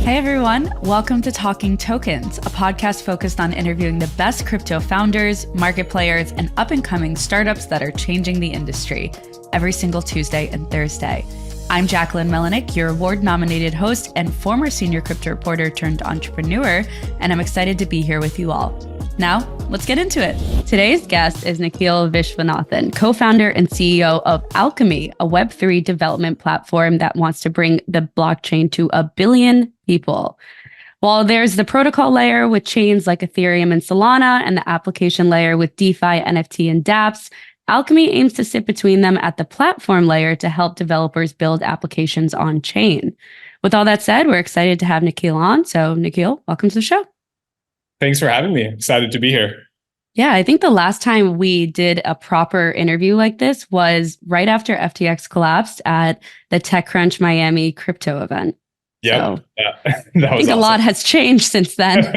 Hey everyone, welcome to Talking Tokens, a podcast focused on interviewing the best crypto founders, market players, and up-and-coming startups that are changing the industry every single Tuesday and Thursday. I'm Jacquelyn Melinek, your award-nominated host and former senior crypto reporter turned entrepreneur, and I'm excited to be here with you all. Now, let's get into it. Today's guest is Nikil Viswanathan, co-founder and CEO of Alchemy, a Web3 development platform that wants to bring the blockchain to 1 billion people. While there's the protocol layer with chains like Ethereum and Solana, and the application layer with DeFi, NFT, and dApps, Alchemy aims to sit between them at the platform layer to help developers build applications on chain. With all that said, we're excited to have Nikil on. So Nikil, welcome to the show. Thanks for having me. Excited to be here. Yeah, I think the last time we did a proper interview like this was right after FTX collapsed at the TechCrunch Miami crypto event. Yeah, so yeah. I think a lot has changed since then.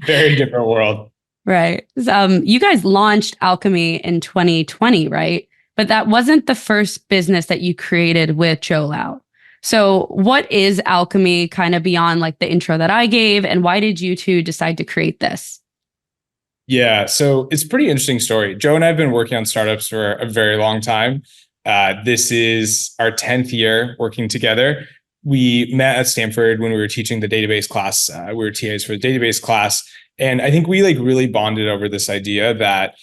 Very different world. Right. You guys launched Alchemy in 2020, right? But that wasn't the first business that you created with Joe Lau. So what is Alchemy, kind of beyond like the intro that I gave, and why did you two decide to create this? Yeah, so it's a pretty interesting story. Joe and I have been working on startups for a very long time. This is our 10th year working together. We met at Stanford when we were teaching the database class. We were TAs for the database class. And I think we really bonded over this idea that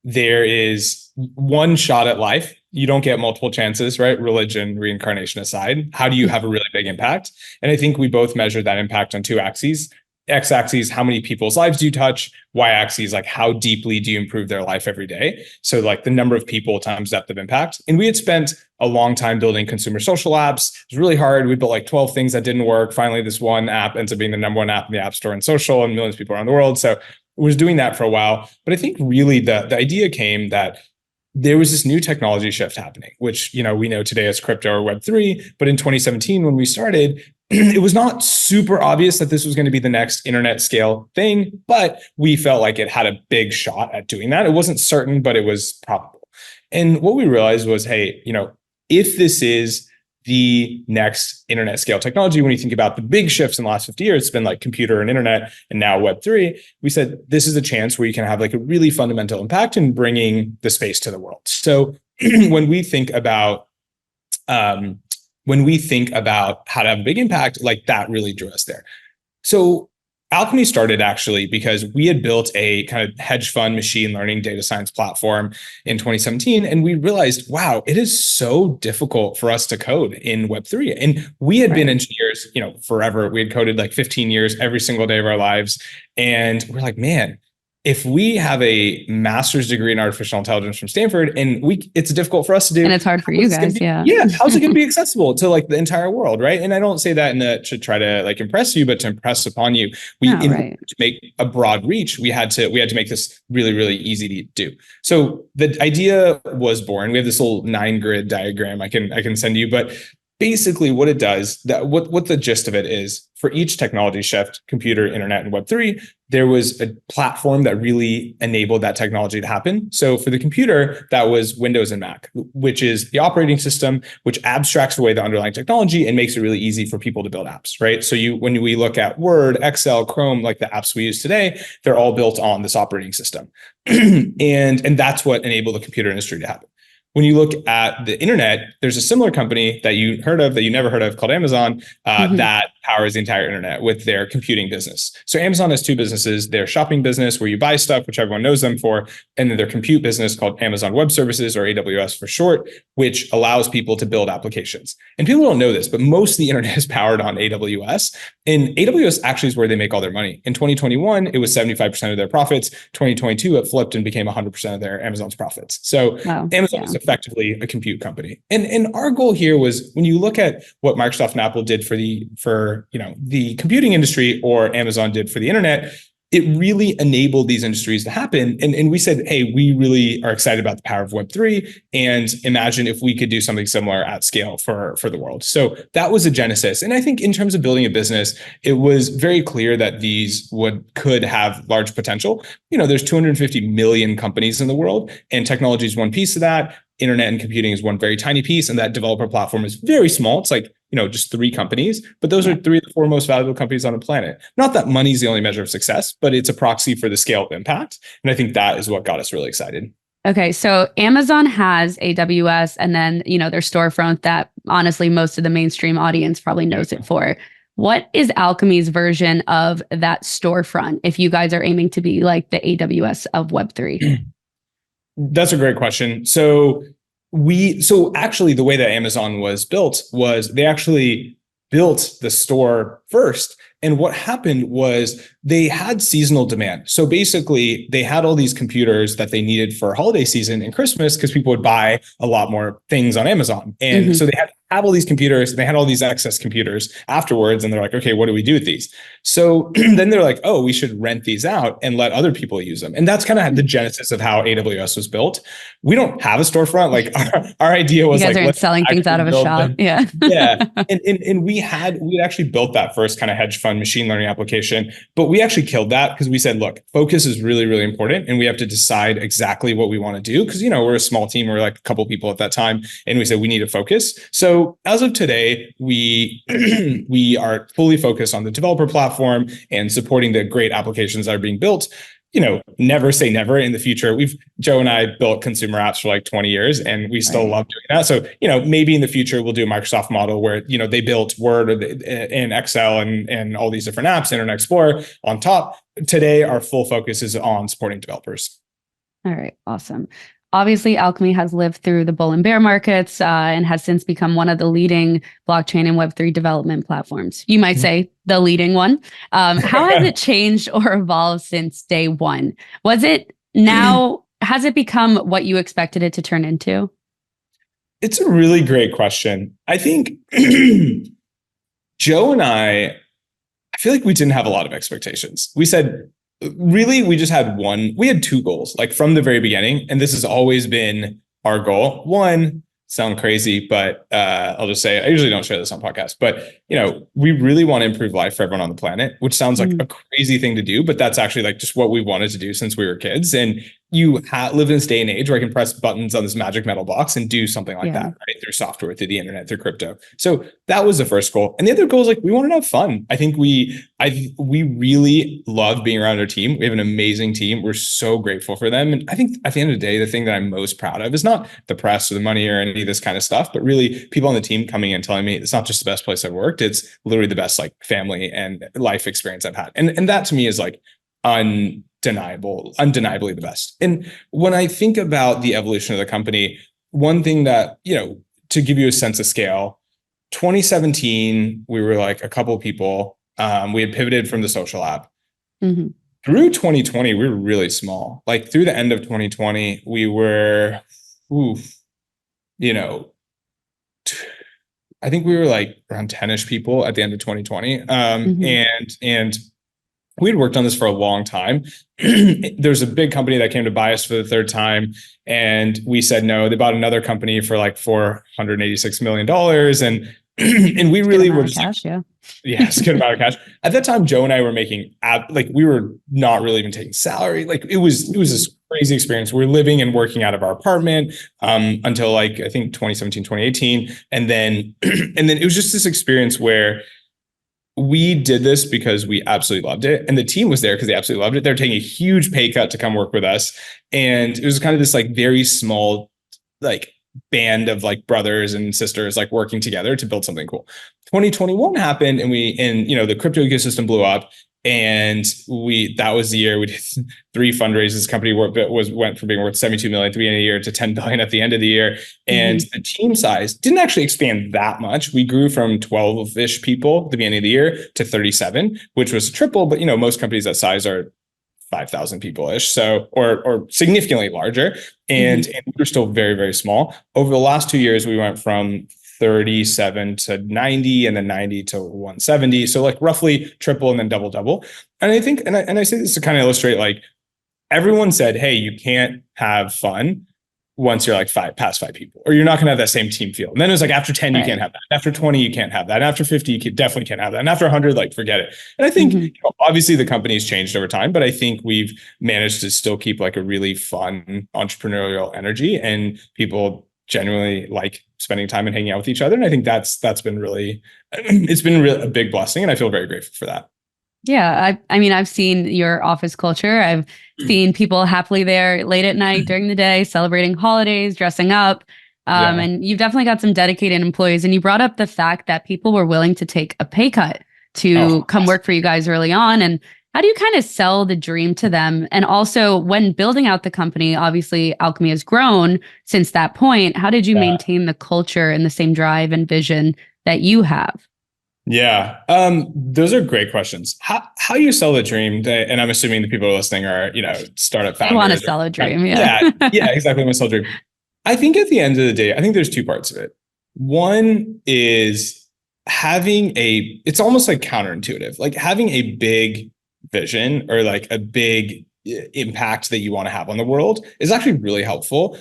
there is one shot at life. You don't get multiple chances, right? Religion, reincarnation aside, how do you have a really big impact? And I think we both measure that impact on two axes. X-axis, how many people's lives do you touch? Y-axis, like how deeply do you improve their life every day? So like the number of people times depth of impact. And we had spent a long time building consumer social apps. It was really hard. We built like 12 things that didn't work. Finally, this one app ends up being the number one app in the App Store and social, and millions of people around the world. So I was doing that for a while. But I think really the idea came that there was this new technology shift happening, which, we know today as crypto or Web3. But in 2017, when we started, it was not super obvious that this was going to be the next internet scale thing, but we felt like it had a big shot at doing that. It wasn't certain, but it was probable. And what we realized was, hey, if this is the next internet scale technology, when you think about the big shifts in the last 50 years, it's been like computer and internet and now Web3, we said, this is a chance where you can have like a really fundamental impact in bringing the space to the world. So when we think about how to have a big impact, like that really drew us there. So Alchemy started actually because we had built a kind of hedge fund machine learning data science platform in 2017. And we realized, wow, it is so difficult for us to code in Web3. And we had been engineers, forever. We had coded like 15 years every single day of our lives. And we're like, man, if we have a master's degree in artificial intelligence from Stanford and it's difficult for us to do. And it's hard for you guys. Yeah. How's it going to be accessible to like the entire world? Right. And I don't say that to try to like impress you, but to impress upon you. To make a broad reach, we had to make this really, really easy to do. So the idea was born. We have this little 9-grid diagram I can send you, but basically what it does, what the gist of it is, for each technology shift, computer, internet, and Web3, there was a platform that really enabled that technology to happen. So for the computer, that was Windows and Mac, which is the operating system, which abstracts away the underlying technology and makes it really easy for people to build apps, right? So when we look at Word, Excel, Chrome, like the apps we use today, they're all built on this operating system. and that's what enabled the computer industry to happen. When you look at the internet, there's a similar company that you heard of that you never heard of called Amazon that powers the entire internet with their computing business. So Amazon has two businesses: their shopping business where you buy stuff, which everyone knows them for, and then their compute business called Amazon Web Services, or AWS for short, which allows people to build applications. And people don't know this, but most of the internet is powered on AWS. And AWS actually is where they make all their money. In 2021, it was 75% of their profits. 2022, it flipped and became 100% of their Amazon's profits. So Amazon is effectively a compute company. And our goal here was, when you look at what Microsoft and Apple did for the computing industry, or Amazon did for the internet, it really enabled these industries to happen. And we said, hey, we really are excited about the power of Web3 and imagine if we could do something similar at scale for the world. So that was a genesis. And I think in terms of building a business, it was very clear that these could have large potential. There's 250 million companies in the world, and technology is one piece of that. Internet and computing is one very tiny piece, and that developer platform is very small. It's like, just 3 companies, but those are 3 of the 4 most valuable companies on the planet. Not that money's the only measure of success, but it's a proxy for the scale of impact. And I think that is what got us really excited. Okay, so Amazon has AWS and then, their storefront that honestly most of the mainstream audience probably knows it for. What is Alchemy's version of that storefront if you guys are aiming to be like the AWS of Web3? That's a great question. So actually the way that Amazon was built was they actually built the store first. And what happened was they had seasonal demand. So basically they had all these computers that they needed for holiday season and Christmas because people would buy a lot more things on Amazon. And so they had to have all these computers and they had all these excess computers afterwards. And they're like, okay, what do we do with these? So then they're like, oh, we should rent these out and let other people use them. And that's kind of the genesis of how AWS was built. We don't have a storefront. Like our idea was you guys like, aren't selling things out of a shop. Yeah. Yeah. And we actually built that first kind of hedge fund machine learning application, but we actually killed that because we said, look, focus is really, really important. And we have to decide exactly what we want to do. Cause we're a small team. We're like a couple people at that time. And we said, we need to focus. So as of today, we are fully focused on the developer platform and supporting the great applications that are being built. Never say never in the future. Joe and I built consumer apps for like 20 years and we still love doing that. So, maybe in the future we'll do a Microsoft model where, they built Word and Excel and all these different apps, Internet Explorer on top. Today, our full focus is on supporting developers. All right. Awesome. Obviously, Alchemy has lived through the bull and bear markets and has since become one of the leading blockchain and Web3 development platforms. You might say the leading one. How has it changed or evolved since day one? Has it become what you expected it to turn into? It's a really great question. I think Joe and I feel like we didn't have a lot of expectations. We said, really, we had 2 goals, like from the very beginning. And this has always been our goal. One, sound crazy, but I'll just say, I usually don't share this on podcasts, but we really want to improve life for everyone on the planet, which sounds like a crazy thing to do, but that's actually like just what we wanted to do since we were kids. And you live in this day and age where I can press buttons on this magic metal box and do something like that, right? Through software, through the internet, through crypto. So that was the first goal. And the other goal is like, we wanted to have fun. I think we really love being around our team. We have an amazing team. We're so grateful for them. And I think at the end of the day, the thing that I'm most proud of is not the press or the money or any of this kind of stuff, but really people on the team coming in telling me it's not just the best place I've worked. It's literally the best like family and life experience I've had. And that to me is like undeniably the best. And when I think about the evolution of the company, one thing that, to give you a sense of scale, 2017, we were like a couple of people. We had pivoted from the social app. Through 2020, we were really small. Like through the end of 2020, we were, I think we were like around 10-ish people at the end of 2020. And we'd worked on this for a long time. There's a big company that came to buy us for the 3rd time. And we said no. They bought another company for like $486 million. And we really were just cash, it's a good amount of cash. At that time, Joe and I were making we were not really even taking salary. Like it was this crazy experience. We were living and working out of our apartment until like I think 2017, 2018. And then it was just this experience where we did this because we absolutely loved it. And the team was there because they absolutely loved it. They're taking a huge pay cut to come work with us. And it was kind of this like very small, like band of like brothers and sisters, like working together to build something cool. 2021 happened and the crypto ecosystem blew up. And that was the year we did 3 fundraisers. The company went from being worth 72 million at the beginning of the year to 10 billion at the end of the year. And the team size didn't actually expand that much. We grew from 12-ish people at the beginning of the year to 37, which was triple. But most companies that size are 5,000 people-ish, so or significantly larger. And we're still very, very small. Over the last 2 years, we went from 37 to 90 and then 90 to 170. So like roughly triple and then double. And I think, and I say this to kind of illustrate, like everyone said, hey, you can't have fun once you're like past 5 people, or you're not going to have that same team feel. And then it was like after 10, you can't have that. After 20, you can't have that. And after 50, you definitely can't have that. And after 100, like forget it. And I think obviously the company's changed over time, but I think we've managed to still keep like a really fun entrepreneurial energy, and people genuinely like spending time and hanging out with each other. And I think that's been really, it's been really a big blessing. And I feel very grateful for that. Yeah. I mean, I've seen your office culture. I've seen people happily there late at night during the day, celebrating holidays, dressing up. And you've definitely got some dedicated employees. And you brought up the fact that people were willing to take a pay cut to come work for you guys early on. And how do you kind of sell the dream to them? And also, when building out the company, obviously Alchemy has grown since that point. How did you maintain the culture and the same drive and vision that you have? Yeah. Those are great questions. How you sell the dream, and I'm assuming the people listening are, startup founders. I want to sell a dream. Yeah, exactly. I want to sell a dream. I think at the end of the day, I think there's two parts of it. One is it's almost like counterintuitive, like having a big vision or like a big impact that you want to have on the world is actually really helpful.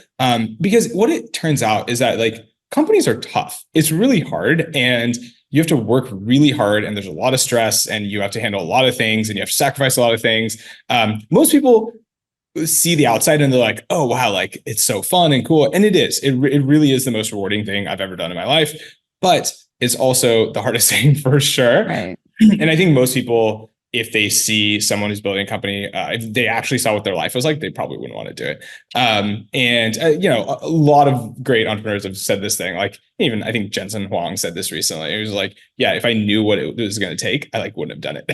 Because what it turns out is that like companies are tough. It's really hard, and you have to work really hard, and there's a lot of stress, and you have to handle a lot of things, and you have to sacrifice a lot of things. Most people see the outside and they're like, oh, wow, like it's so fun and cool. And it is. It really is the most rewarding thing I've ever done in my life. But it's also the hardest thing for sure. Right. And I think most people, if they see someone who's building a company, if they actually saw what their life was like, they probably wouldn't want to do it. A lot of great entrepreneurs have said this thing. Like even I think Jensen Huang said this recently. It was like, yeah, if I knew what it was going to take, I like wouldn't have done it.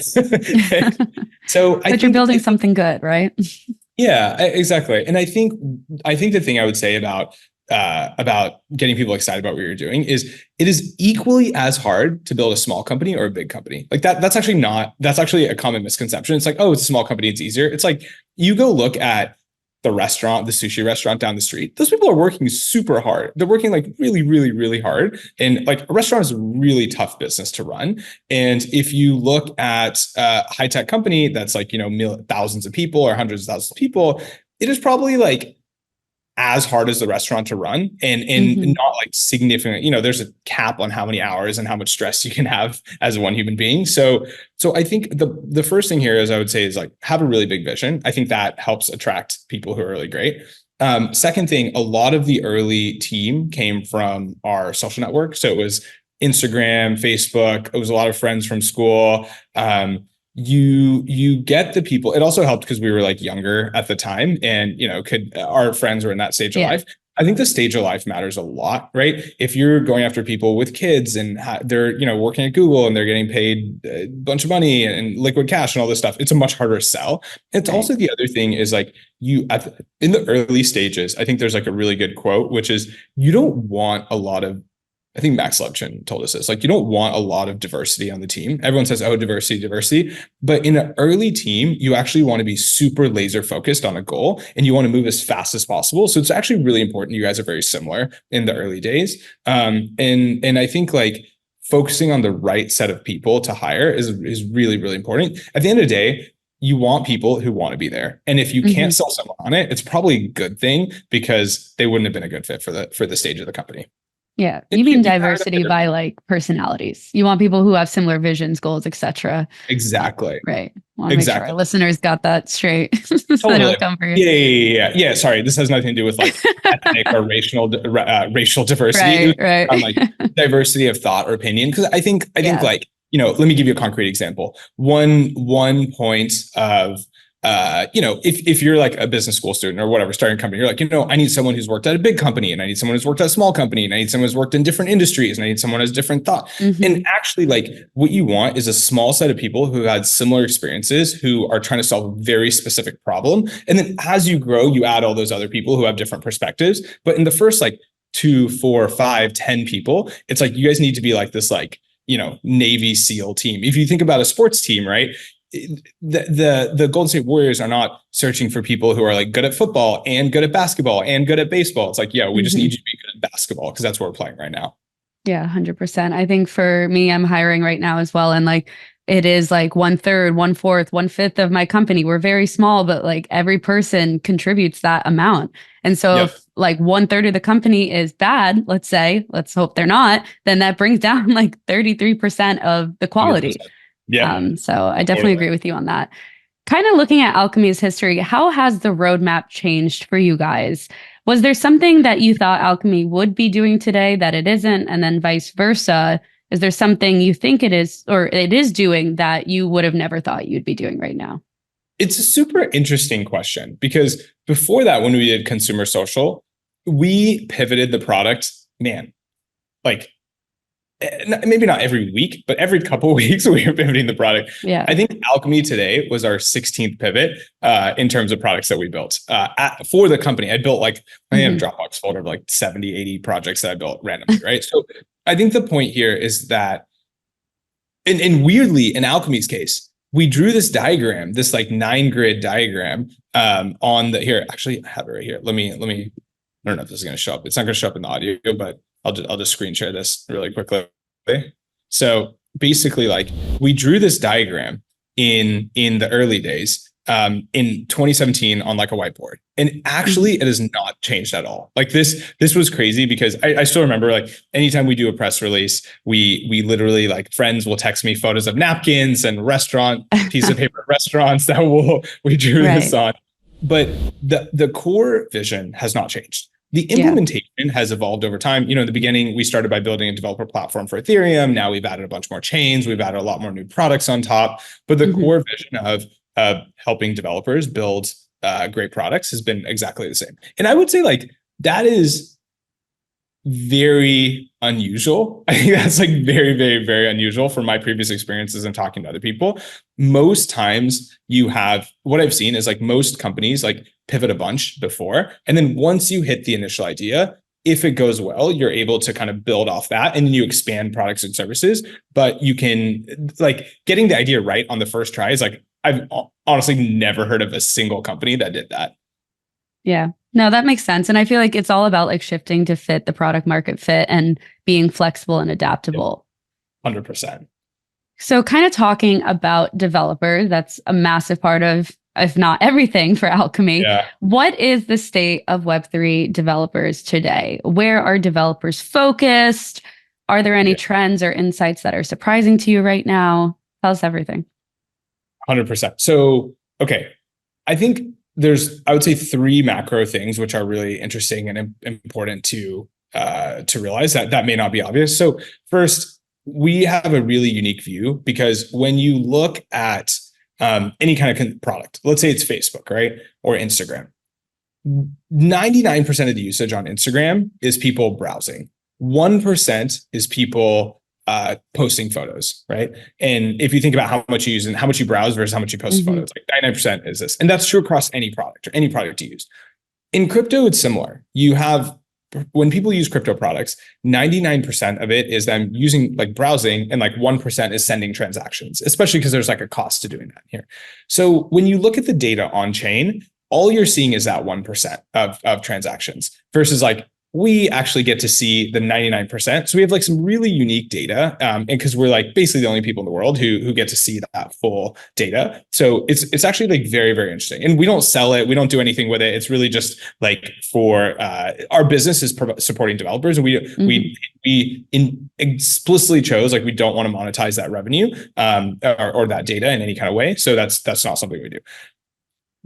But you're building something good, right? Yeah, exactly. And I think the thing I would say about getting people excited about what you're doing is it is equally as hard to build a small company or a big company. Like that's actually a common misconception. It's like, oh, it's a small company, it's easier. It's like you go look at the sushi restaurant down the street. Those people are working super hard. They're working like really, really, really hard. And like a restaurant is a really tough business to run. And if you look at a high-tech company that's like, thousands of people or hundreds of thousands of people, it is probably like as hard as the restaurant to run and not like significant, there's a cap on how many hours and how much stress you can have as one human being. So I think the first thing here is I would say is like, have a really big vision. I think that helps attract people who are really great. Second thing, a lot of the early team came from our social network. So it was Instagram, Facebook. It was a lot of friends from school. You get the people. It also helped because we were like younger at the time, and our friends were in that stage of life. I think the stage of life matters a lot, right? If you're going after people with kids and they're working at Google and they're getting paid a bunch of money and liquid cash and all this stuff, it's a much harder sell. It's also the other thing is like in the early stages, I think there's like a really good quote, which is you don't want a lot of, I think Max Levchin told us this, like you don't want a lot of diversity on the team. Everyone says, oh, diversity. But in an early team, you actually want to be super laser focused on a goal and you want to move as fast as possible. So it's actually really important. You guys are very similar in the early days. And I think like focusing on the right set of people to hire is really, really important. At the end of the day, you want people who want to be there. And if you can't sell someone on it, it's probably a good thing because they wouldn't have been a good fit for the stage of the company. Yeah. You mean diversity by like personalities. You want people who have similar visions, goals, etc. Exactly. Right. Want to make sure our listeners got that straight. So they don't come for you. Yeah. Sorry. This has nothing to do with like ethnic or racial diversity. Right. Like diversity of thought or opinion. Because I think like, let me give you a concrete example. One point of if you're like a business school student or whatever, starting a company, you're like, I need someone who's worked at a big company and I need someone who's worked at a small company and I need someone who's worked in different industries and I need someone who has different thought. And actually like what you want is a small set of people who had similar experiences, who are trying to solve a very specific problem. And then as you grow, you add all those other people who have different perspectives. But in the first like 2, 4, 5, 10 people, it's like, you guys need to be like this, like, Navy SEAL team. If you think about a sports team, right? The Golden State Warriors are not searching for people who are like good at football and good at basketball and good at baseball. It's like, we just need you to be good at basketball because that's what we're playing right now. Yeah, 100%. I think for me, I'm hiring right now as well. And like, it is like 1/3, 1/4, 1/5 of my company. We're very small, but like every person contributes that amount. And so if like 1/3 of the company is bad, let's hope they're not, then that brings down like 33% of the quality. 100%. Yeah. So I definitely agree with you on that. Kind of looking at Alchemy's history, how has the roadmap changed for you guys? Was there something that you thought Alchemy would be doing today that it isn't? And then vice versa? Is there something you think it is, or it is doing that you would have never thought you'd be doing right now? It's a super interesting question because before that, when we did consumer social, we pivoted the product, man, like maybe not every week, but every couple of weeks we were pivoting the product. Yeah. I think Alchemy today was our 16th pivot in terms of products that we built for the company. I built like, I have a Dropbox folder of like 70, 80 projects that I built randomly, right? So I think the point here is that, and weirdly, in Alchemy's case, we drew this diagram, this like 9-grid diagram on the, here, actually I have it right here. Let me, I don't know if this is going to show up. It's not going to show up in the audio, but I'll just screen share this really quickly. So basically, like we drew this diagram in the early days in 2017 on like a whiteboard, and actually it has not changed at all. Like this was crazy because I still remember, like anytime we do a press release, we literally, like, friends will text me photos of napkins and restaurant piece of paper restaurants that we drew this on. But the core vision has not changed. The implementation has evolved over time. You know, in the beginning, we started by building a developer platform for Ethereum. Now we've added a bunch more chains. We've added a lot more new products on top. But the core vision of helping developers build great products has been exactly the same. And I would say, like, that is very unusual. I think that's like very, very, very unusual from my previous experiences and talking to other people. Most times you have, what I've seen is like most companies like pivot a bunch before. And then once you hit the initial idea, if it goes well, you're able to kind of build off that and then you expand products and services. But you can, like, getting the idea right on the first try is like, I've honestly never heard of a single company that did that. Yeah. No, that makes sense. And I feel like it's all about like shifting to fit the product market fit and being flexible and adaptable. 100%. So kind of talking about developers, that's a massive part of, if not everything, for Alchemy. Yeah. What is the state of Web3 developers today? Where are developers focused? Are there any trends or insights that are surprising to you right now? Tell us everything. 100%. So, okay. I think I would say 3 macro things which are really interesting and important to realize that may not be obvious. So first, we have a really unique view because when you look at any kind of product, let's say it's Facebook, right? Or Instagram, 99% of the usage on Instagram is people browsing. 1% is people posting photos, right? And if you think about how much you use and how much you browse versus how much you post photos, like 99% is this. And that's true across any product or any product you use. In crypto, it's similar. You have, when people use crypto products, 99% of it is them using, like, browsing, and like 1% is sending transactions, especially because there's like a cost to doing that here. So when you look at the data on chain, all you're seeing is that 1% of transactions versus like, we actually get to see the 99%. So we have like some really unique data, and because we're like basically the only people in the world who get to see that full data. So it's actually like very, very interesting. And we don't sell it. We don't do anything with it. It's really just like for our business is supporting developers, and we explicitly chose, like, we don't want to monetize that revenue or that data in any kind of way. So that's not something we do.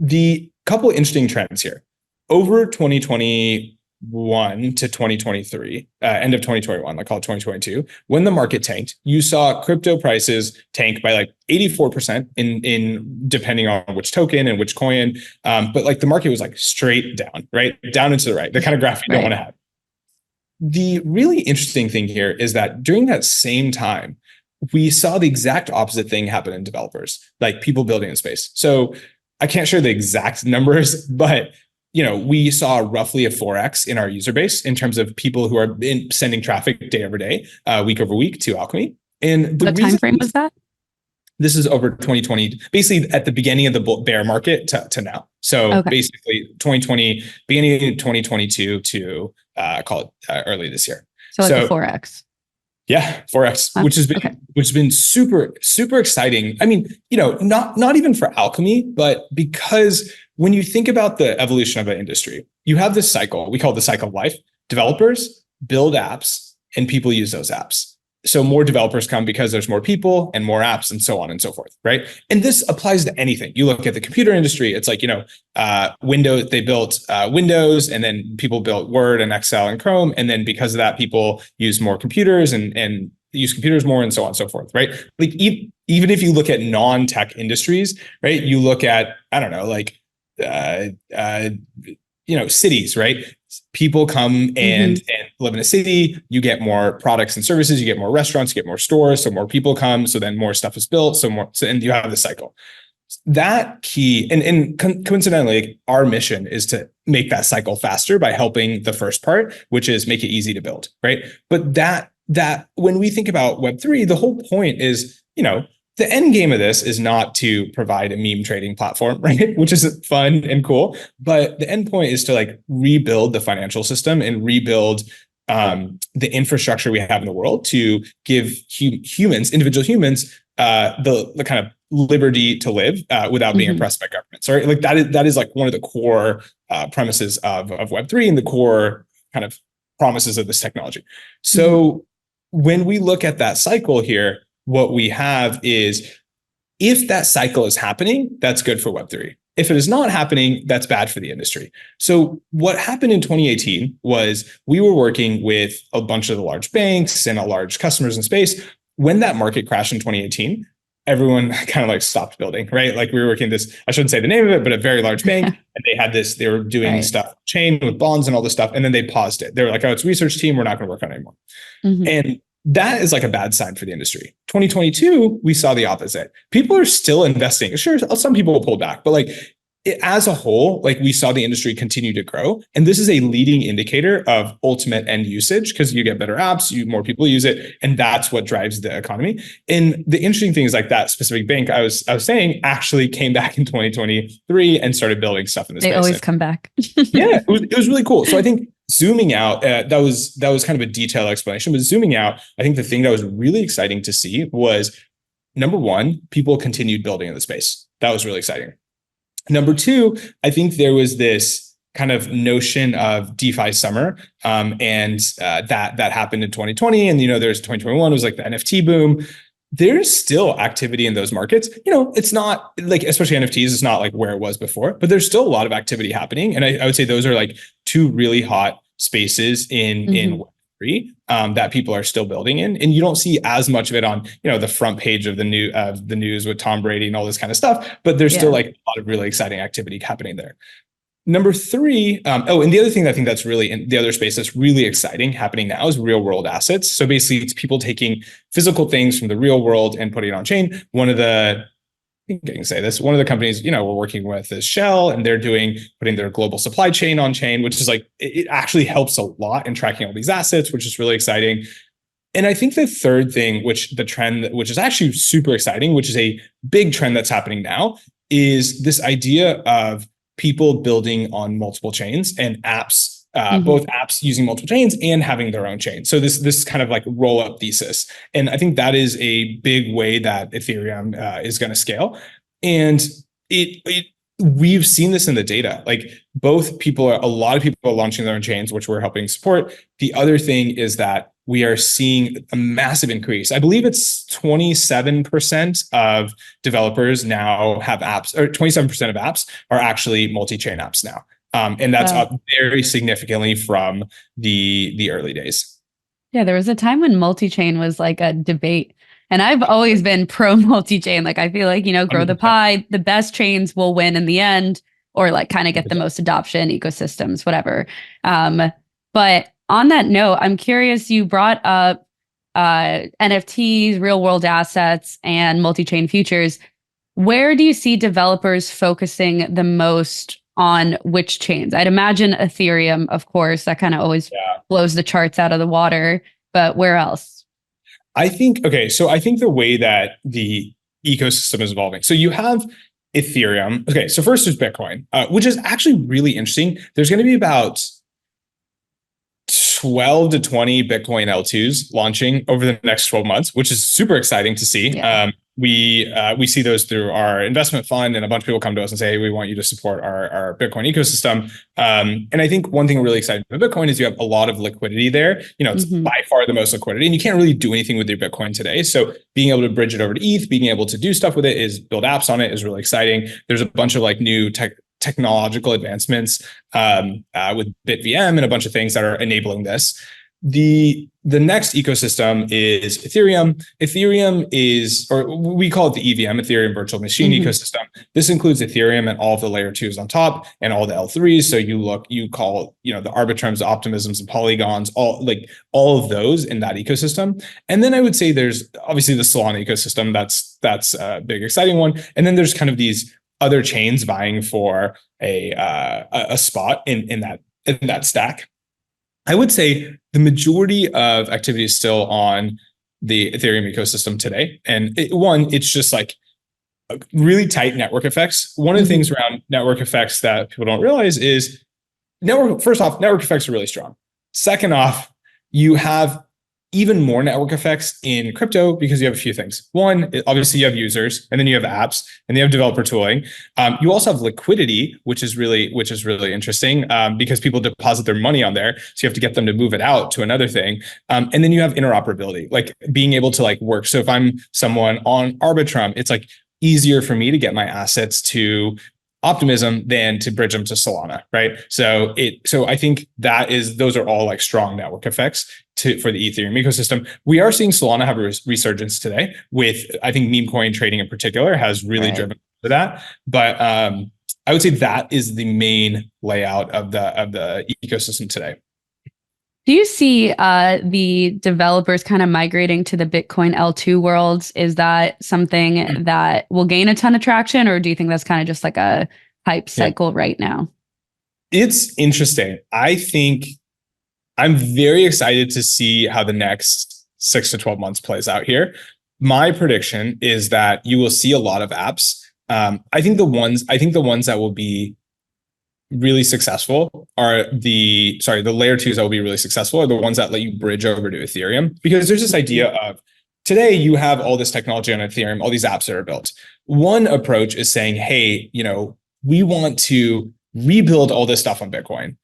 The couple of interesting trends here over 2021 to 2023, end of 2021, like call it 2022, when the market tanked, you saw crypto prices tank by like 84% in depending on which token and which coin. But like the market was like straight down, right? Down and to the right, the kind of graph you don't want to have. The really interesting thing here is that during that same time, we saw the exact opposite thing happen in developers, like people building in space. So I can't share the exact numbers, but we saw roughly a 4x in our user base in terms of people who are sending traffic day over day, week over week to Alchemy. And the time frame was that? This is over 2020, basically at the beginning of the bear market to now. So basically 2020, beginning of 2022 to call it early this year. So like a 4x. Yeah, 4x, which has been super, super exciting. I mean, not even for Alchemy, but because when you think about the evolution of an industry, you have this cycle, we call it the cycle of life. Developers build apps and people use those apps. So more developers come because there's more people and more apps and so on and so forth, right? And this applies to anything. You look at the computer industry, it's like, Windows, they built Windows, and then people built Word and Excel and Chrome. And then because of that, people use more computers and use computers more and so on and so forth, right? Like even if you look at non-tech industries, right? You look at, I don't know, like, cities, right? People come and live in a city, you get more products and services, you get more restaurants, you get more stores, so more people come, so then more stuff is built, and you have the cycle. That key, and coincidentally, like, our mission is to make that cycle faster by helping the first part, which is make it easy to build, right? But that when we think about Web3, the whole point is, the end game of this is not to provide a meme trading platform, right? Which is fun and cool. But the end point is to like rebuild the financial system and rebuild the infrastructure we have in the world to give individual humans, the kind of liberty to live without being oppressed by governments. Right? Like that is like one of the core premises of Web3 and the core kind of promises of this technology. So when we look at that cycle here, what we have is, if that cycle is happening, that's good for Web3. If it is not happening, that's bad for the industry. So what happened in 2018 was we were working with a bunch of the large banks and large customers in space. When that market crashed in 2018, everyone kind of like stopped building, right? Like we were working this, I shouldn't say the name of it, but a very large bank. And they were doing stuff chain with bonds and all this stuff. And then they paused it. They were like, oh, it's a research team. We're not going to work on it anymore. And that is like a bad sign for the industry. 2022, we saw the opposite. People are still investing. Sure, some people will pull back, but like as a whole, like we saw the industry continue to grow. And this is a leading indicator of ultimate end usage, because you get better apps, more people use it, and that's what drives the economy. And the interesting thing is, like, that specific bank I was saying actually came back in 2023 and started building stuff in this space. They always come back. Yeah, it was really cool. So I think zooming out, that was kind of a detailed explanation, but zooming out, I think the thing that was really exciting to see was, number one, people continued building in the space. That was really exciting. Number two, I think there was this kind of notion of DeFi summer, and that happened in 2020. And, there's 2021 was like the NFT boom. There's still activity in those markets. It's not like, especially NFTs, it's not like where it was before, but there's still a lot of activity happening. And I would say those are like two really hot spaces in Web3 that people are still building in. And you don't see as much of it on, the front page of the news with Tom Brady and all this kind of stuff, but there's still like a lot of really exciting activity happening there. Number three, and the other thing I think that's really in the other space that's really exciting happening now is real world assets. So basically, it's people taking physical things from the real world and putting it on chain. One of the companies, we're working with is Shell, and they're putting their global supply chain on chain, which is like, it actually helps a lot in tracking all these assets, which is really exciting. And I think the third thing, which is actually super exciting, which is a big trend that's happening now, is this idea of people building on multiple chains and apps, both apps using multiple chains and having their own chain. So this kind of like roll up thesis. And I think that is a big way that Ethereum is going to scale. And we've seen this in the data. Like a lot of people are launching their own chains, which we're helping support. The other thing is that we are seeing a massive increase. I believe it's 27% of developers now have apps, or 27% of apps are actually multi-chain apps now. And that's up very significantly from the early days. Yeah, there was a time when multi-chain was like a debate. And I've always been pro multi-chain. Like, I feel like, grow the pie, the best chains will win in the end, or like kind of get the most adoption, ecosystems, whatever. But on that note, I'm curious, you brought up NFTs, real world assets, and multi-chain futures. Where do you see developers focusing the most on which chains? I'd imagine Ethereum, of course, that kind of always blows the charts out of the water, but where else? I think the way that the ecosystem is evolving. So you have Ethereum. Okay, so first there's Bitcoin, which is actually really interesting. There's going to be about 12 to 20 Bitcoin L2s launching over the next 12 months, which is super exciting to see. we see those through our investment fund, and a bunch of people come to us and say, hey, we want you to support our Bitcoin ecosystem. And I think one thing really exciting about Bitcoin is you have a lot of liquidity there. It's by far the most liquidity, and you can't really do anything with your Bitcoin today. So being able to bridge it over to ETH, being able to do stuff with it, is build apps on it, is really exciting. There's a bunch of like new technological advancements with BitVM and a bunch of things that are enabling this. The next ecosystem is Ethereum. Ethereum is, or we call it the EVM, Ethereum Virtual Machine ecosystem. This includes Ethereum and all of the layer 2s on top and all the L3s. So you call, the Arbitrums, the Optimisms, and Polygons, all of those in that ecosystem. And then I would say there's obviously the Solana ecosystem. That's a big, exciting one. And then there's kind of these other chains vying for a spot in that stack. I would say the majority of activity is still on the Ethereum ecosystem today. And it's just like really tight network effects. One of the things around network effects that people don't realize is first off, network effects are really strong. Second off, you have even more network effects in crypto because you have a few things. One, obviously you have users, and then you have apps, and then you have developer tooling. You also have liquidity, which is really interesting because people deposit their money on there, so you have to get them to move it out to another thing. And then you have interoperability, like being able to work. So if I'm someone on Arbitrum, it's easier for me to get my assets to Optimism than to bridge them to Solana, right? So I think those are all strong network effects for the Ethereum ecosystem. We are seeing Solana have a resurgence today with, I think, meme coin trading in particular has really driven to that. But I would say that is the main layout of the ecosystem today. Do you see the developers kind of migrating to the Bitcoin L2 worlds? Is that something that will gain a ton of traction, or do you think that's kind of just like a hype cycle right now? It's interesting. I think I'm very excited to see how the next 6 to 12 months plays out here. My prediction is that you will see a lot of apps. I think the ones that will be really successful are the layer 2s that will be really successful are the ones that let you bridge over to Ethereum, because there's this idea of today you have all this technology on Ethereum, all these apps that are built. One approach is saying, hey, we want to rebuild all this stuff on Bitcoin.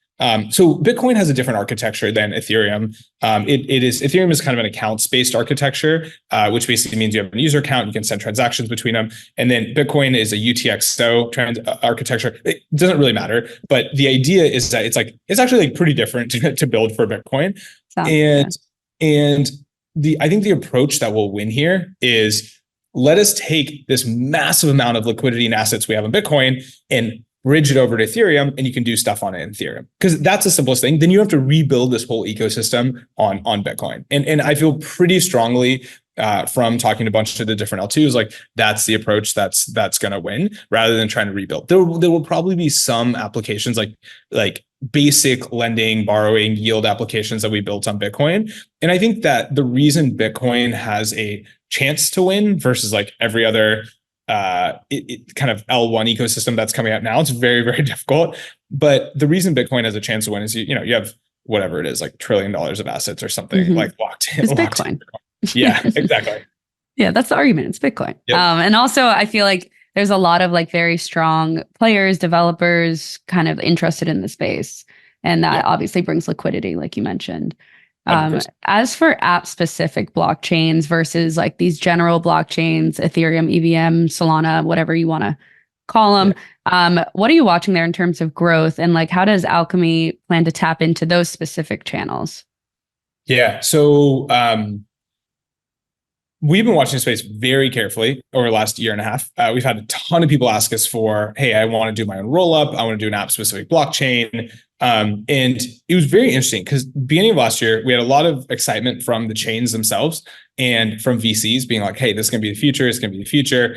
So Bitcoin has a different architecture than Ethereum. Ethereum is kind of an accounts-based architecture, which basically means you have a user account, you can send transactions between them. And then Bitcoin is a UTXO architecture. It doesn't really matter, but the idea is that it's actually pretty different to build for Bitcoin. I think the approach that will win here is, let us take this massive amount of liquidity and assets we have on Bitcoin and bridge it over to Ethereum, and you can do stuff on it in Ethereum, because that's the simplest thing. Then you have to rebuild this whole ecosystem on Bitcoin. And I feel pretty strongly from talking to a bunch of the different L2s, that's the approach that's going to win, rather than trying to rebuild. There will probably be some applications like basic lending, borrowing, yield applications that we built on Bitcoin. And I think that the reason Bitcoin has a chance to win versus every other kind of L1 ecosystem that's coming out now, it's very, very difficult. But the reason Bitcoin has a chance to win is you have whatever it is, $1 trillion of assets or something locked in. It's Bitcoin. Yeah, exactly. Yeah, that's the argument. It's Bitcoin. Yep. And also I feel like there's a lot of very strong players, developers kind of interested in the space. And that obviously brings liquidity, like you mentioned. As for app specific blockchains versus these general blockchains, Ethereum, EVM, Solana, whatever you want to call them, what are you watching there in terms of growth, and how does Alchemy plan to tap into those specific channels? Yeah, so we've been watching the space very carefully over the last year and a half. We've had a ton of people ask us for, hey, I want to do my own roll-up. I want to do an app-specific blockchain. And it was very interesting because beginning of last year, we had a lot of excitement from the chains themselves and from VCs being like, hey, this is going to be the future. It's going to be the future.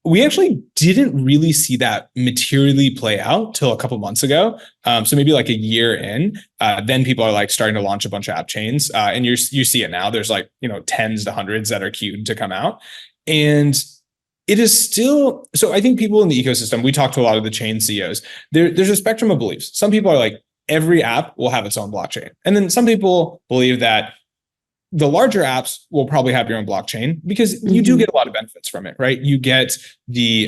We actually didn't really see that materially play out till a couple months ago. So maybe a year in, then people are starting to launch a bunch of app chains. And you see it now. There's tens to hundreds that are queued to come out. And it is still, so I think people in the ecosystem, we talk to a lot of the chain CEOs, there's a spectrum of beliefs. Some people are every app will have its own blockchain. And then some people believe that the larger apps will probably have your own blockchain because you do get a lot of benefits from it, right? You get you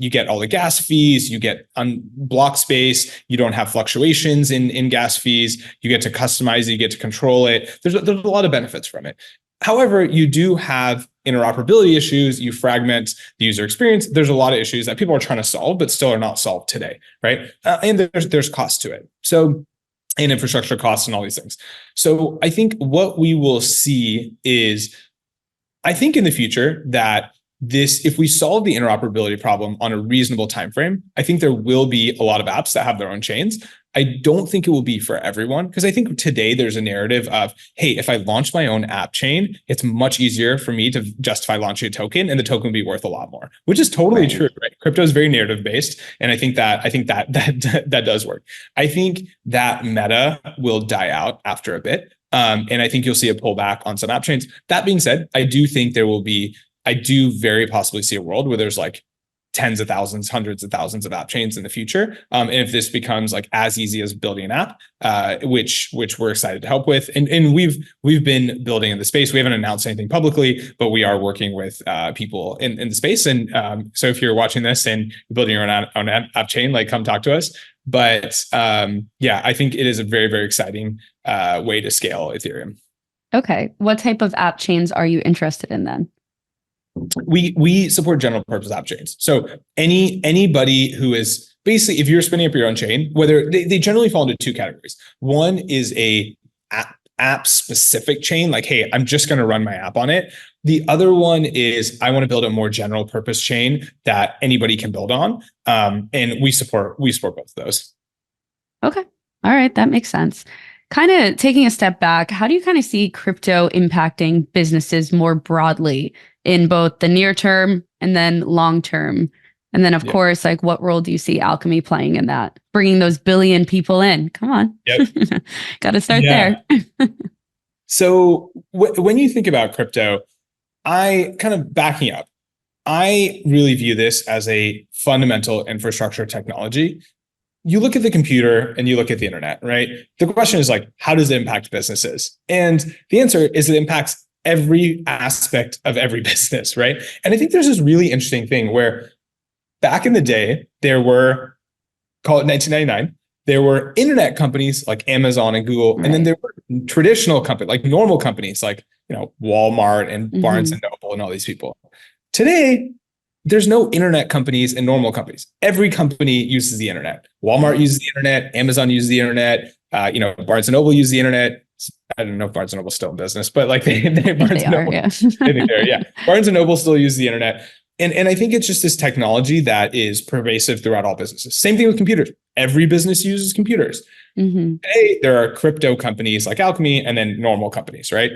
get all the gas fees, you get block space, you don't have fluctuations in gas fees, you get to customize it, you get to control it. There's a lot of benefits from it. However, you do have interoperability issues, you fragment the user experience. There's a lot of issues that people are trying to solve, but still are not solved today, right? And there's cost to it. So, and infrastructure costs and all these things. So I think what we will see is, I think in the future that if we solve the interoperability problem on a reasonable time frame, I think there will be a lot of apps that have their own chains. I don't think it will be for everyone, because I think today there's a narrative of, hey, if I launch my own app chain, it's much easier for me to justify launching a token, and the token will be worth a lot more, which is totally true, right? Crypto is very narrative based, and I think that does work. I think that meta will die out after a bit, and I think you'll see a pullback on some app chains. That being said, I do very possibly see a world where there's like tens of thousands, hundreds of thousands of app chains in the future. And if this becomes like as easy as building an app, which we're excited to help with. And we've been building in the space. We haven't announced anything publicly, but we are working with people in the space. And so if you're watching this and you're building your own app chain, like come talk to us. But yeah, I think it is a very, very exciting way to scale Ethereum. Okay. What type of app chains are you interested in then? We support general purpose app chains. So anybody who is basically, if you're spinning up your own chain, whether they generally fall into two categories. One is a app specific chain, like, hey, I'm just going to run my app on it. The other one is I want to build a more general purpose chain that anybody can build on. And we support both of those. Okay. All right. That makes sense. Kind of taking a step back, how do you kind of see crypto impacting businesses more broadly in both the near term and then long term? And then, of course, like what role do you see Alchemy playing in that? Bringing those billion people in. Come on. Yep. Got to start there. So when you think about crypto, I kind of backing up, I really view this as a fundamental infrastructure technology. You look at the computer and you look at the internet, right? The question is like, how does it impact businesses? And the answer is it impacts every aspect of every business, right? And I think there's this really interesting thing where back in the day, there were, call it 1999, there were internet companies like Amazon and Google, and then there were traditional companies, like normal companies like, Walmart and Barnes and Noble and all these people. Today, there's no internet companies and normal companies. Every company uses the internet. Walmart uses the internet. Amazon uses the internet. Barnes and Noble uses the internet. I don't know if Barnes and Noble's still in business, but like Barnes and Noble still use the internet. And I think it's just this technology that is pervasive throughout all businesses. Same thing with computers. Every business uses computers. Today, there are crypto companies like Alchemy and then normal companies, right?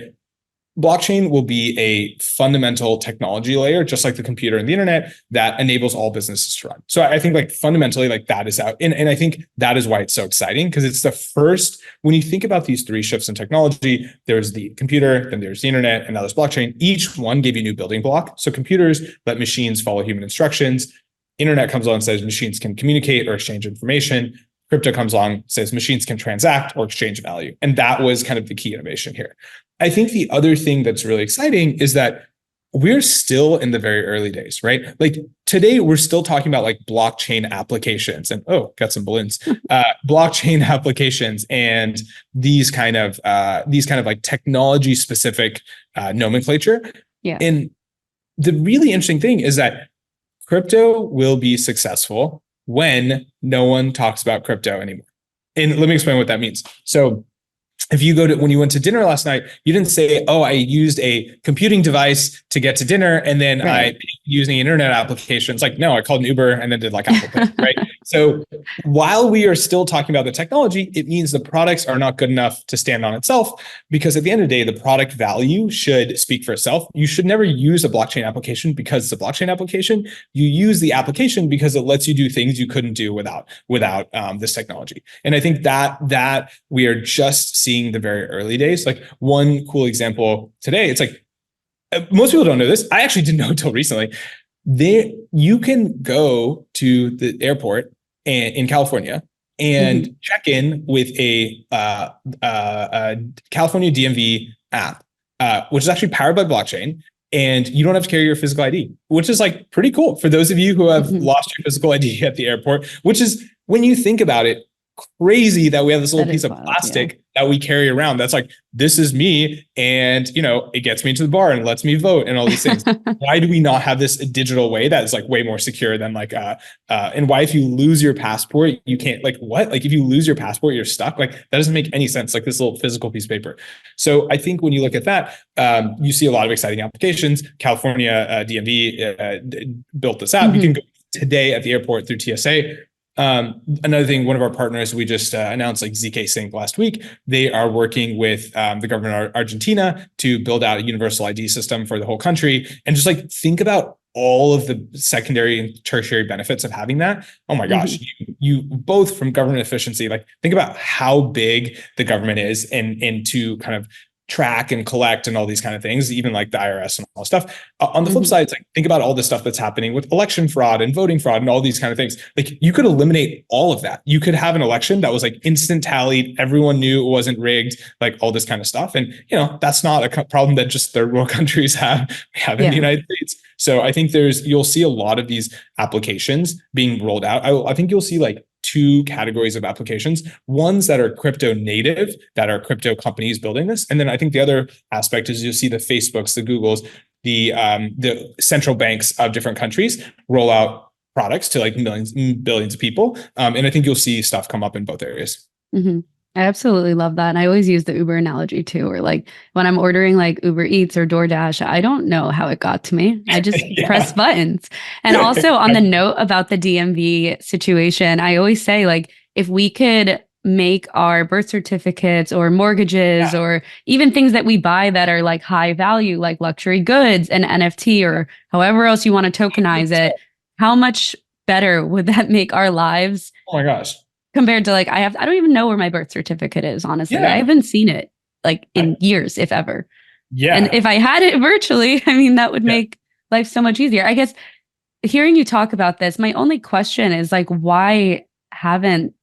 Blockchain will be a fundamental technology layer, just like the computer and the internet, that enables all businesses to run. So I think like fundamentally, like that is out. And I think that is why it's so exciting, because it's the first, when you think about these three shifts in technology, there's the computer, then there's the internet, and now there's blockchain. Each one gave you a new building block. So computers let machines follow human instructions. Internet comes along and says machines can communicate or exchange information. Crypto comes along, says machines can transact or exchange value. And that was kind of the key innovation here. I think the other thing that's really exciting is that we're still in the very early days, right? Like today, we're still talking about like blockchain applications and, got some balloons, blockchain applications and these kind of like technology specific nomenclature. Yeah. And the really interesting thing is that crypto will be successful when no one talks about crypto anymore. And let me explain what that means. So if you when you went to dinner last night, you didn't say, I used a computing device to get to dinner and then I used the internet applications. Like, no, I called an Uber and then did like Apple Pay, right? So while we are still talking about the technology, it means the products are not good enough to stand on itself, because at the end of the day, the product value should speak for itself. You should never use a blockchain application because it's a blockchain application. You use the application because it lets you do things you couldn't do without this technology. And I think that we are just seeing the very early days. Like one cool example today, it's like, most people don't know this. I actually didn't know until recently. You can go to the airport in California and check in with a California DMV app. which is actually powered by blockchain. And you don't have to carry your physical ID, which is like pretty cool for those of you who have lost your physical ID at the airport, which is, when you think about it, crazy that we have this little piece of plastic that we carry around. That's like, this is me. And, it gets me to the bar and lets me vote and all these things. Why do we not have this digital way that is like way more secure than like, and why, if you lose your passport, you can't, like, what? Like, if you lose your passport, you're stuck. Like, that doesn't make any sense. Like this little physical piece of paper. So I think when you look at that, you see a lot of exciting applications. California, DMV built this app. You can go today at the airport through TSA. Another thing, one of our partners, we just announced, like ZK Sync last week, they are working with the government of Argentina to build out a universal ID system for the whole country. And just like, think about all of the secondary and tertiary benefits of having that. Oh my gosh, you both from government efficiency, like think about how big the government is and to kind of track and collect and all these kind of things, even like the IRS and all stuff. On the flip side, it's like, think about all the stuff that's happening with election fraud and voting fraud and all these kind of things. Like, you could eliminate all of that. You could have an election that was like instant tallied. Everyone knew it wasn't rigged, like all this kind of stuff. And, that's not a problem that just third world countries have in the United States. So I think you'll see a lot of these applications being rolled out. I think you'll see like two categories of applications, ones that are crypto native, that are crypto companies building this. And then I think the other aspect is you'll see the Facebooks, the Googles, the central banks of different countries roll out products to like millions, billions of people. And I think you'll see stuff come up in both areas. I absolutely love that. And I always use the Uber analogy too, or like when I'm ordering like Uber Eats or DoorDash, I don't know how it got to me. I just press buttons. And also on the note about the DMV situation, I always say, like, if we could make our birth certificates or mortgages or even things that we buy that are like high value, like luxury goods and NFT or however else you want to tokenize it, how much better would that make our lives? Oh my gosh. Compared to like, I don't even know where my birth certificate is, honestly. I haven't seen it like in years, if ever. And if I had it virtually, I mean, that would make life so much easier. I guess hearing you talk about this, my only question is like, why haven't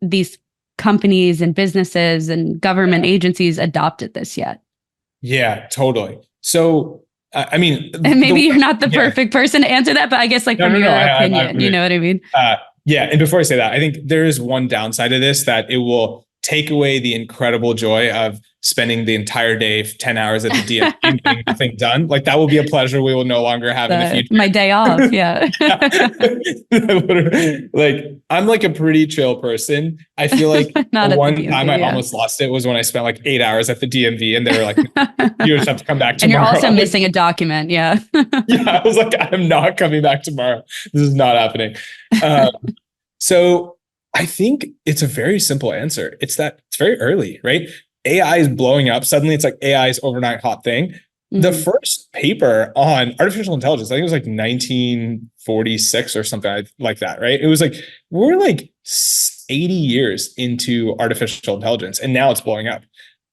these companies and businesses and government agencies adopted this yet? Yeah, totally. So, I mean, and maybe you're not the perfect person to answer that, but I guess like from your opinion, you know what I mean? Yeah. And before I say that, I think there is one downside of this, that it will take away the incredible joy of spending the entire day, 10 hours at the DMV and getting nothing done. Like, that will be a pleasure we will no longer have in the future. My day off. Yeah. Like, I'm like a pretty chill person. I feel like the one time I almost lost it was when I spent like 8 hours at the DMV and they were like, you just have to come back tomorrow. And you're also missing a document. Yeah. I was like, I'm not coming back tomorrow. This is not happening. So I think it's a very simple answer. It's that it's very early, right? AI is blowing up. Suddenly it's like AI's overnight hot thing. The first paper on artificial intelligence, I think it was like 1946 or something like that, right? It was like, we're like 80 years into artificial intelligence and now it's blowing up.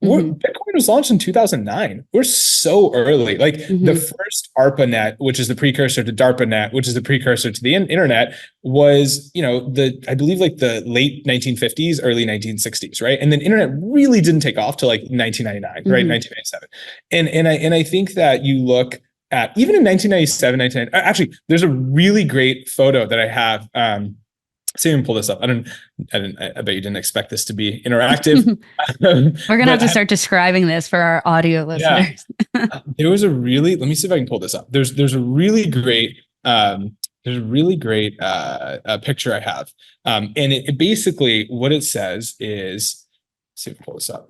Bitcoin was launched in 2009. We're so early. Like the first ARPANET, which is the precursor to DARPANET, which is the precursor to the internet, was, I believe like the late 1950s, early 1960s, right? And then internet really didn't take off till like 1999, right? 1997. And I think that you look at, even in 1997, actually, there's a really great photo that I have. So you can pull this up. I bet you didn't expect this to be interactive. We're going to have to start describing this for our audio listeners. There was let me see if I can pull this up. There's a really great, picture I have. And it basically, what it says is, let's see if I can pull this up.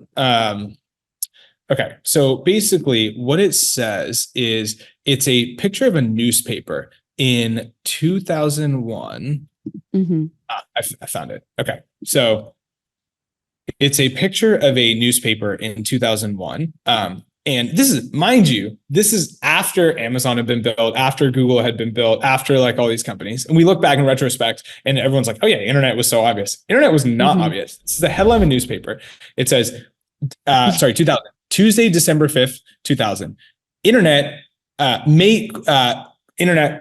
Okay. So basically what it says is it's a picture of a newspaper in 2001. I found it. Okay. So it's a picture of a newspaper in 2001. And this is, mind you, this is after Amazon had been built, after Google had been built, after like all these companies. And we look back in retrospect and everyone's like, oh yeah, internet was so obvious. Internet was not obvious. This is the headline of a newspaper. It says, 2000, Tuesday, December 5th, 2000. Internet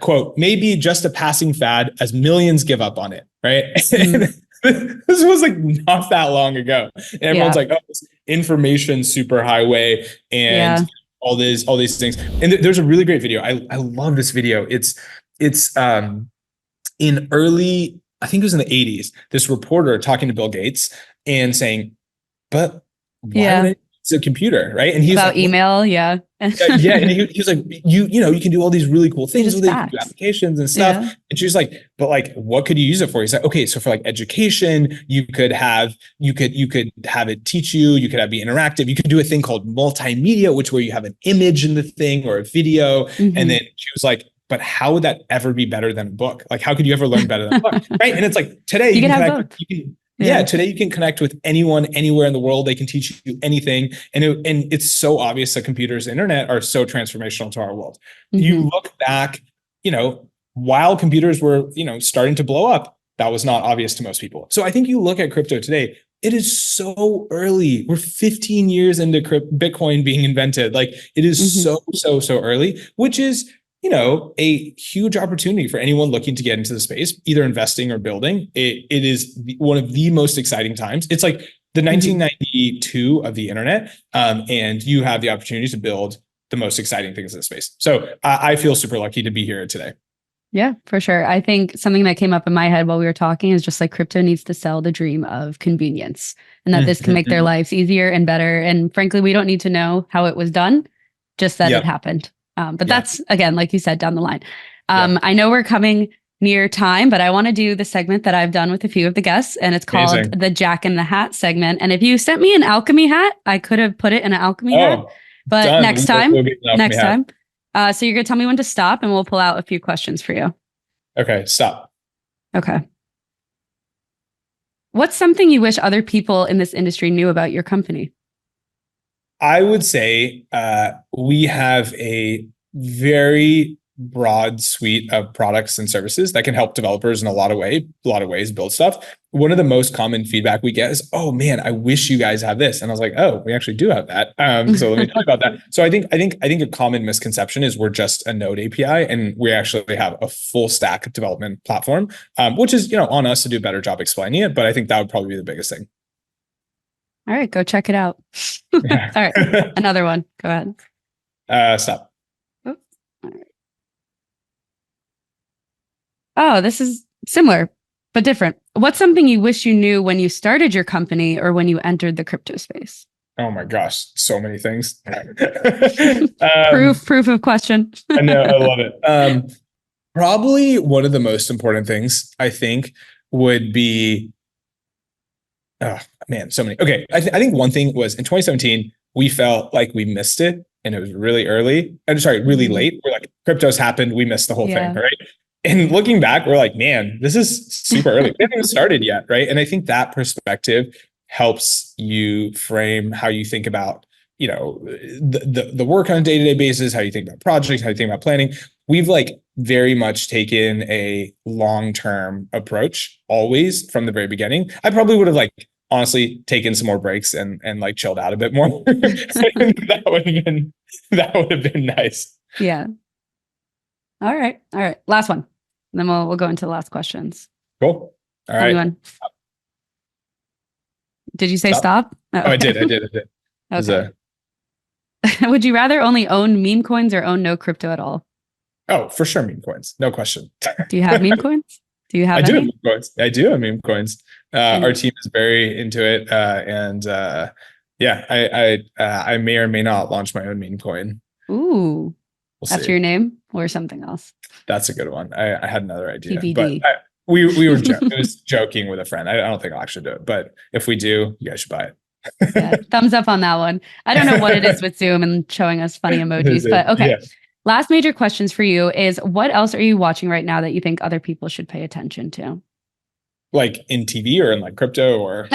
quote, may be just a passing fad as millions give up on it, right? this was like not that long ago. And everyone's like, oh, this information superhighway and all these things. And there's a really great video. I love this video. It's in early, I think it was in the 80s, this reporter talking to Bill Gates and saying, but why would I use a computer, right? And he's about like, email, yeah. And he was like, you know, you can do all these really cool things with it, you can do applications and stuff. Yeah. And she was like, but like, what could you use it for? He's like, okay, so for like education, you could have it teach you, you could be interactive, you could do a thing called multimedia, which where you have an image in the thing or a video. Mm-hmm. And then she was like, but how would that ever be better than a book? Like, how could you ever learn better than a book? Right. And it's like today you can have both. Today you can connect with anyone, anywhere in the world. They can teach you anything. And it's so obvious that computers, internet are so transformational to our world. Mm-hmm. You look back, you know, while computers were, you know, starting to blow up, that was not obvious to most people. So I think you look at crypto today, it is so early. We're 15 years into Bitcoin being invented. Like it is so early, which is, you know, a huge opportunity for anyone looking to get into the space, either investing or building. It is one of the most exciting times. It's like the 1992 of the internet, and you have the opportunity to build the most exciting things in the space. So I feel super lucky to be here today. Yeah, for sure. I think something that came up in my head while we were talking is just like crypto needs to sell the dream of convenience and that this can make their lives easier and better. And frankly, we don't need to know how it was done, just that it happened. But that's, again, like you said, down the line. I know we're coming near time, but I want to do the segment that I've done with a few of the guests, and it's called the Jack in the Hat segment. And if you sent me an alchemy hat, I could have put it in an alchemy hat, but done. Next time. So you're going to tell me when to stop, and we'll pull out a few questions for you. Okay, stop. Okay. What's something you wish other people in this industry knew about your company? I would say we have a very broad suite of products and services that can help developers in a lot of ways build stuff. One of the most common feedback we get is, "Oh man, I wish you guys have this." And I was like, "Oh, we actually do have that." So let me tell you about that. So I think a common misconception is we're just a Node API, and we actually have a full stack development platform, which is, you know, on us to do a better job explaining it. But I think that would probably be the biggest thing. All right, go check it out. All right, another one. Go ahead. Stop. Oh, all right. Oh, this is similar, but different. What's something you wish you knew when you started your company or when you entered the crypto space? Oh my gosh, so many things. Proof of question. I know, I love it. Probably one of the most important things I think would be, oh man, so many. Okay, I think one thing was in 2017, we felt like we missed it, and it was really early. I'm sorry, really late. We're like, crypto's happened, we missed the whole thing, right? And looking back, we're like, man, this is super early. We haven't even started yet, right? And I think that perspective helps you frame how you think about, you know, the work on a day-to-day basis, how you think about projects, how you think about planning. We've like very much taken a long-term approach always from the very beginning. I probably would have like honestly taken some more breaks and like chilled out a bit more. That would have been nice. Yeah. All right. Last one. And then we'll go into the last questions. Cool. All right. Anyone? Did you say stop? Oh, okay. I did. Okay. Would you rather only own meme coins or own no crypto at all? Oh, for sure, meme coins. No question. Do you have meme coins? Do you have any? I do have meme coins. I do have meme coins. Our team is very into it. I may or may not launch my own meme coin. Ooh. After your name or something else? That's a good one. I had another idea. TBD. But we were I was joking with a friend. I don't think I'll actually do it. But if we do, you guys should buy it. Yeah, thumbs up on that one. I don't know what it is with Zoom and showing us funny emojis, but okay. Yeah. Last major questions for you is, what else are you watching right now that you think other people should pay attention to? Like in TV or in like crypto or?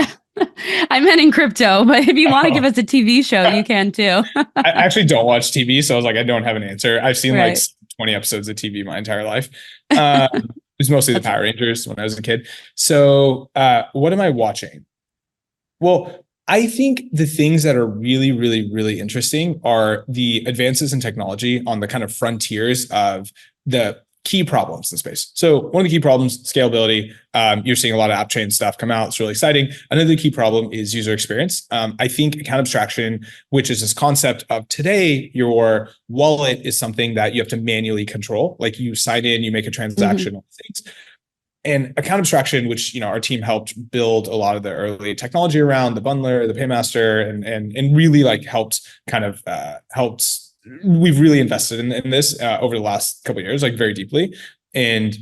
I meant in crypto, but if you want to give us a TV show, you can too. I actually don't watch TV, so I was like, I don't have an answer. I've seen like 20 episodes of TV my entire life. It was mostly the Power Rangers when I was a kid. So what am I watching? Well, I think the things that are really, really, really interesting are the advances in technology on the kind of frontiers of the key problems in space. So one of the key problems, scalability. You're seeing a lot of app chain stuff come out. It's really exciting. Another key problem is user experience. I think account abstraction, which is this concept of today, your wallet is something that you have to manually control. Like you sign in, you make a transaction, all things. And account abstraction, which our team helped build a lot of the early technology around the bundler, the paymaster, and really like helped. We've really invested in this over the last couple of years, like very deeply. And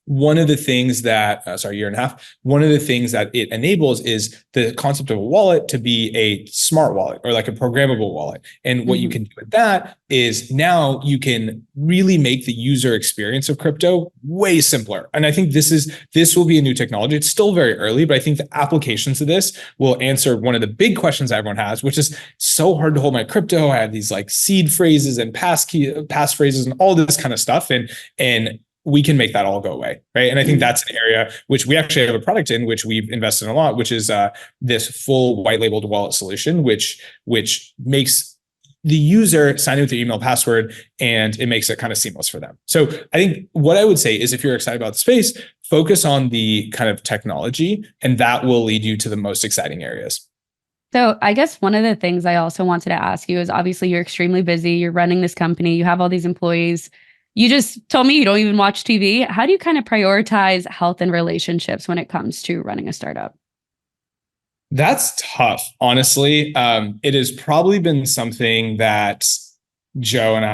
one of the things that, year and a half, one of the things that it enables is the concept of a wallet to be a smart wallet or like a programmable wallet. And what you can do with that is now you can really make the user experience of crypto way simpler. And I think this will be a new technology. It's still very early, but I think the applications of this will answer one of the big questions everyone has, which is so hard to hold my crypto. I have these like seed phrases and pass phrases and all this kind of stuff. And we can make that all go away, right? And I think that's an area which we actually have a product in, which we've invested in a lot, which is this full white labeled wallet solution, which makes the user sign in with their email password, and it makes it kind of seamless for them. So I think what I would say is if you're excited about the space, focus on the kind of technology, and that will lead you to the most exciting areas. So I guess one of the things I also wanted to ask you is obviously you're extremely busy, you're running this company, you have all these employees. You just told me you don't even watch TV. How do you kind of prioritize health and relationships when it comes to running a startup? That's tough, honestly. It has probably been something that Joe and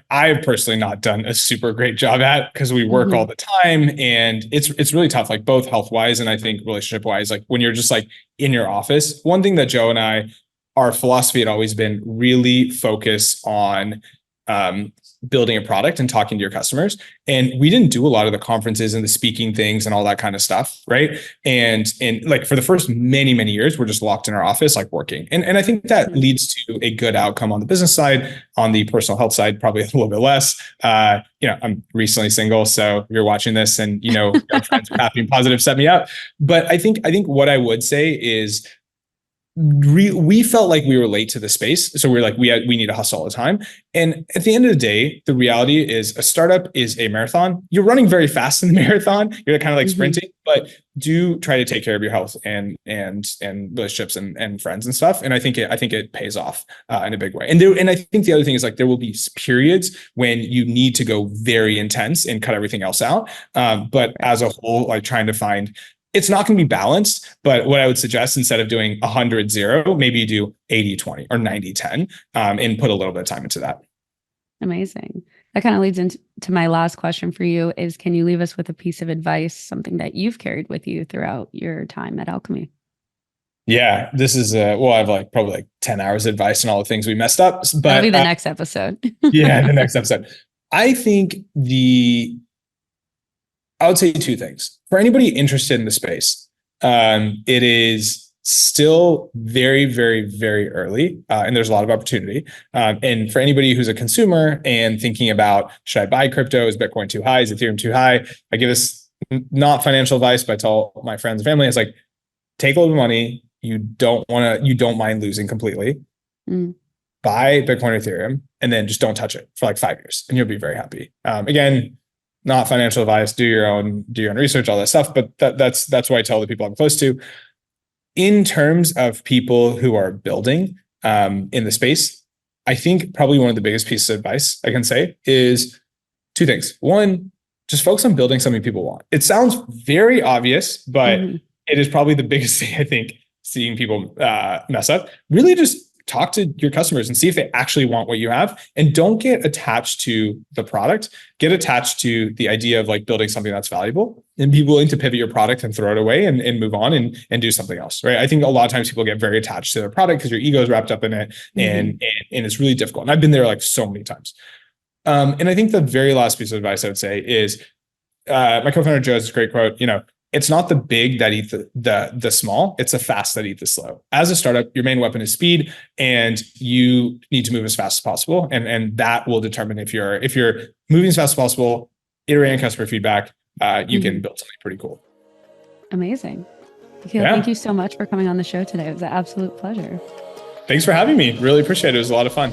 I've personally not done a super great job at because we work all the time, and it's really tough, like both health wise and I think relationship wise. Like when you're just like in your office, one thing that Joe and our philosophy had always been really focus on building a product and talking to your customers. And we didn't do a lot of the conferences and the speaking things and all that kind of stuff. Right. And like for the first many, many years, we're just locked in our office, like working. And I think that leads to a good outcome on the business side. On the personal health side, probably a little bit less. I'm recently single. So if you're watching this and, your friends are happy and positive, set me up. But I think what I would say is, we felt like we were late to the space. So we were like, we need to hustle all the time. And at the end of the day, the reality is a startup is a marathon. You're running very fast in the marathon. You're kind of like sprinting, but do try to take care of your health and relationships and friends and stuff. And I think it pays off in a big way. And I think the other thing is like, there will be periods when you need to go very intense and cut everything else out. But as a whole, like trying to find, it's not going to be balanced, but what I would suggest, instead of doing 100-0, maybe you do 80-20 or 90-10, and put a little bit of time into that. Amazing. That kind of leads into my last question for you is, can you leave us with a piece of advice, something that you've carried with you throughout your time at Alchemy? Yeah, this is I have probably 10 hours of advice on all the things we messed up. But that'll be the next episode. Yeah, the next episode. I think I would say two things. For anybody interested in the space, it is still very, very, very early, and there's a lot of opportunity. And for anybody who's a consumer and thinking about, should I buy crypto? Is Bitcoin too high? Is Ethereum too high? I give this not financial advice, but I tell my friends and family, it's like, take a little money. You don't mind losing completely. Buy Bitcoin or Ethereum, and then just don't touch it for like 5 years, and you'll be very happy. Again, not financial advice, do your own research, all that stuff. But that's why I tell the people I'm close to. In terms of people who are building in the space, I think probably one of the biggest pieces of advice I can say is two things. One, just focus on building something people want. It sounds very obvious, but it is probably the biggest thing I think seeing people mess up. Really just talk to your customers and see if they actually want what you have, and don't get attached to the product. Get attached to the idea of like building something that's valuable, and be willing to pivot your product and throw it away and move on and do something else. Right. I think a lot of times people get very attached to their product because your ego is wrapped up in it, and it's really difficult. And I've been there like so many times. And I think the very last piece of advice I would say is my co-founder Joe has this great quote, it's not the big that eat the small, it's the fast that eat the slow. As a startup, your main weapon is speed, and you need to move as fast as possible. And that will determine if you're moving as fast as possible, iterating customer feedback, you can build something pretty cool. Amazing. Nikil, thank you so much for coming on the show today. It was an absolute pleasure. Thanks for having me. Really appreciate it. It was a lot of fun.